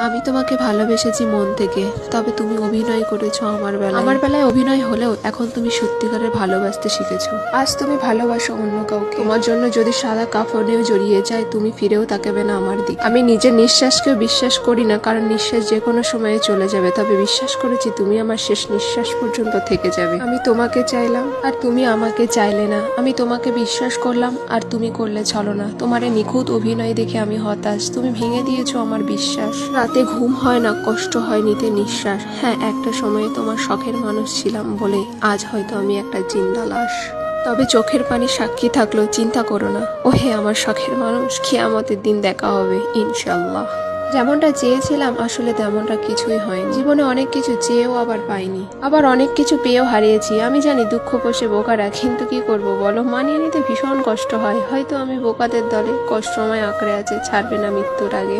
আমি তোমাকে ভালোবেসেছি মন থেকে, তবে তুমি অভিনয় করেছো আমার বেলায় অভিনয় হলেও এখন তুমি সত্যিকারের ভালোবাসতে শিখেছো। আজ তুমি ভালোবাসো অন্য কাউকে। তোমার জন্য যদি সাদা কাফনেও জড়িয়ে যায়, তুমি ফিরেও তাকাবে না আমার দিকে। আমি নিজের নিঃশ্বাসকেও বিশ্বাস করি না, কারণ নিঃশ্বাস যে কোনো সময়ে চলে যাবে, তবে বিশ্বাস করেছি তুমি আমার শেষ নিঃশ্বাস পর্যন্ত থেকে যাবে। আমি তোমাকে চাইলাম আর তুমি আমাকে চাইলে না। আমি তোমাকে বিশ্বাস করলাম আর তুমি করলে ছলনা। তোমার এই নিখুঁত অভিনয় দেখে আমি হতাশ। তুমি ভেঙে দিয়েছো আমার বিশ্বাস। রাতে ঘুম হয় না, কষ্ট হয় নিতে নিঃশ্বাস। হ্যাঁ, একটা সময়ে তোমার শখের মানুষ ছিলাম বলে আজ হয়তো আমি একটা জিন্দা লাশ। তবে চোখের পানি সাক্ষী থাকলো, চিন্তা করো না। ও হে আমার শখের মানুষ, কিয়ামতের দিন দেখা হবে ইনশাল্লাহ। যেমনটা চেয়েছিলাম আসলে তেমনটা কিছুই হয়নি। জীবনে অনেক কিছু চেয়েও আবার পাইনি, আবার অনেক কিছু পেয়েও হারিয়েছি। আমি জানি দুঃখ পোষে বোকারা, কিন্তু কি করব বলো, মানিয়ে নিতে ভীষণ কষ্ট হয়। হয়তো আমি বোকাদের দলে, কষ্ট আমায় আঁকড়ে আছে, ছাড়বে না মৃত্যুর আগে।